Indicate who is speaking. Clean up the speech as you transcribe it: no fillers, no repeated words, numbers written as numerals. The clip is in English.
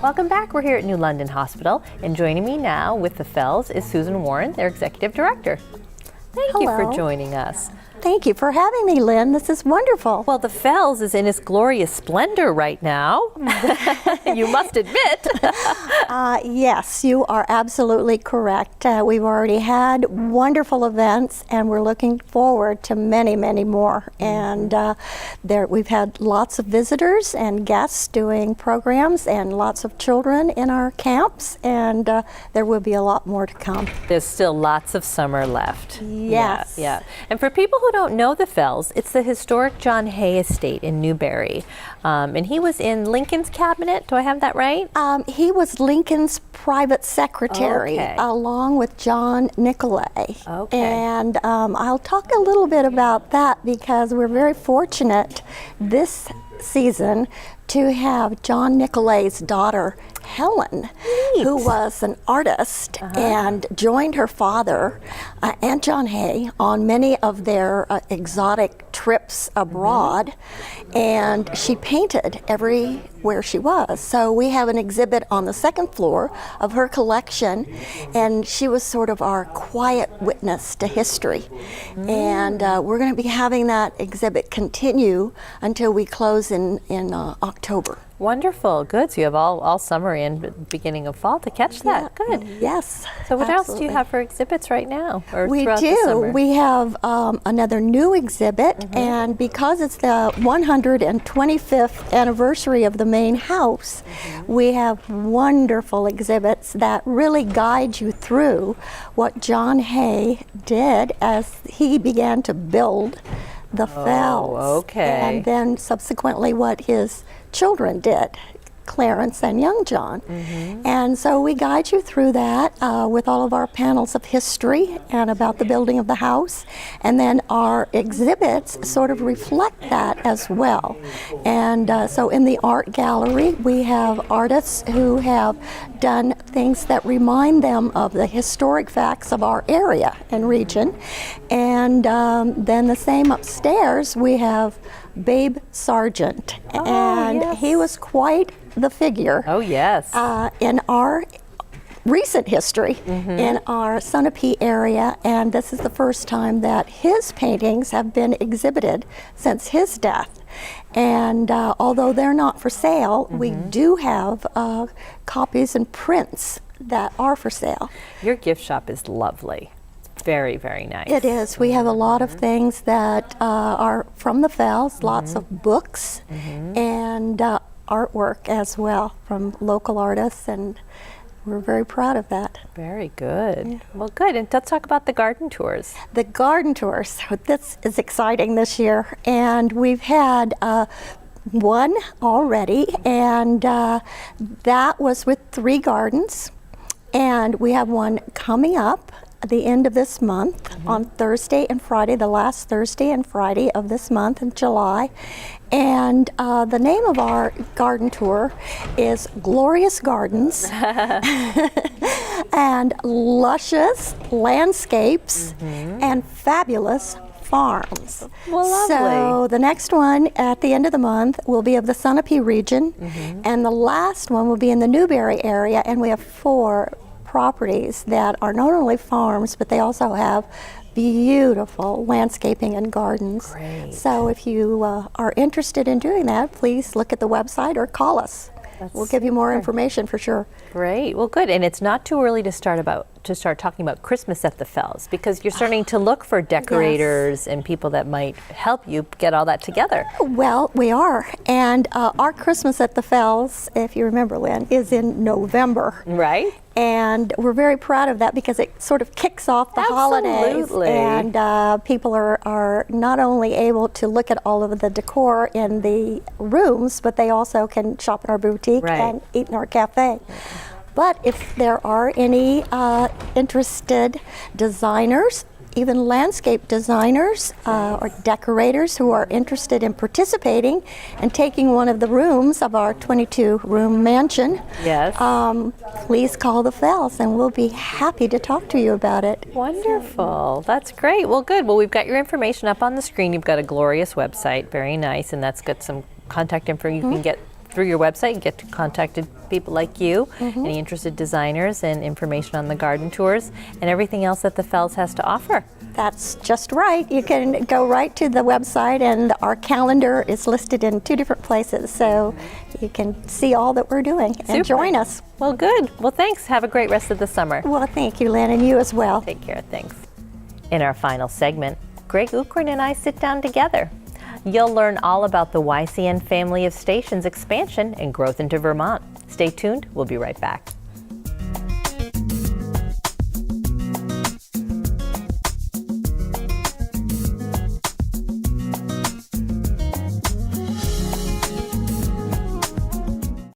Speaker 1: Welcome back. We're here at New London Hospital, and joining me now with the Fells is Susan Warren, their Executive Director. Thank you for joining us.
Speaker 2: Thank you for having me, Lynn. This is wonderful.
Speaker 1: Well, the Fells is in its glorious splendor right now. You must admit.
Speaker 2: Yes, you are absolutely correct. We've already had wonderful events, and we're looking forward to many, many more. And we've had lots of visitors and guests doing programs, and lots of children in our camps, and there will be a lot more to come.
Speaker 1: There's still lots of summer left.
Speaker 2: Yes.
Speaker 1: Yeah. And for people who don't know the Fells, it's the historic John Hay estate in Newbury. And he was in Lincoln's cabinet. Do I have that right?
Speaker 2: He was Lincoln's private secretary, along with John Nicolay.
Speaker 1: Okay.
Speaker 2: And I'll talk a little bit about that because we're very fortunate this season to have John Nicolay's daughter, Helen, who was an artist and joined her father and John Hay on many of their exotic trips abroad, and she painted everywhere she was. So we have an exhibit on the second floor of her collection, and she was sort of our quiet witness to history. And we're going to be having that exhibit continue until we close in October.
Speaker 1: Wonderful. Good. So you have all summer and beginning of fall to catch that. Good.
Speaker 2: Yes.
Speaker 1: So what else do you have for exhibits right now? Or
Speaker 2: we
Speaker 1: throughout
Speaker 2: do.
Speaker 1: The summer?
Speaker 2: We have another new exhibit, and because it's the 125th anniversary of the main house, we have wonderful exhibits that really guide you through what John Hay did as he began to build the Fells. And then subsequently what his children did, Clarence and young John. And so we guide you through that with all of our panels of history and about the building of the house. And then our exhibits sort of reflect that as well. And so in the art gallery, we have artists who have done things that remind them of the historic facts of our area and region. And then the same upstairs, we have Babe Sargent, and he was quite the figure. In our recent history in our Sunapee area, and this is the first time that his paintings have been exhibited since his death. And although they're not for sale, we do have copies and prints that are for sale.
Speaker 1: Your gift shop is lovely. Very, very nice.
Speaker 2: It is. We have a lot of things that are from the Fells, lots of books and artwork as well from local artists, and we're very proud of that.
Speaker 1: Very good. Well, good. And let's talk about the garden tours.
Speaker 2: The garden tours. This is exciting this year, and we've had one already, and that was with 3 gardens, and we have one coming up at the end of this month on Thursday and Friday, the last Thursday and Friday of this month in July. And the name of our garden tour is Glorious Gardens and Luscious Landscapes and Fabulous Farms.
Speaker 1: Well, lovely.
Speaker 2: So the next one at the end of the month will be of the Sunapee region, and the last one will be in the Newbury area, and we have 4 properties that are not only farms, but they also have beautiful landscaping and gardens.
Speaker 1: Great.
Speaker 2: So if you are interested in doing that, please look at the website or call us. We'll give you more information for sure.
Speaker 1: Great. Well, good. And it's not too early to start talking about Christmas at the Fells, because you're starting to look for decorators and people that might help you get all that together.
Speaker 2: Well, we are. And our Christmas at the Fells, if you remember, Lynn, is in November.
Speaker 1: Right.
Speaker 2: And we're very proud of that because it sort of kicks off the holidays. And people are not only able to look at all of the decor in the rooms, but they also can shop in our boutique and eat in our cafe. But if there are any interested designers, even landscape designers or decorators who are interested in participating and taking one of the rooms of our 22-room mansion, please call the Fells and we'll be happy to talk to you about it.
Speaker 1: Wonderful. That's great. Well, good. Well, we've got your information up on the screen. You've got a glorious website. Very nice. And that's got some contact info you can get through your website, get to contact people like you, any interested designers, and information on the garden tours and everything else that the Fells has to offer.
Speaker 2: That's just right. You can go right to the website, and our calendar is listed in 2 different places, so you can see all that we're doing and join us.
Speaker 1: Well, good. Well, thanks. Have a great rest of the summer.
Speaker 2: Well, thank you, Lynn, and you as well.
Speaker 1: Take care. Thanks. In our final segment, Greg Ukren and I sit down together. You'll learn all about the YCN family of stations expansion and growth into Vermont. Stay tuned. We'll be right back.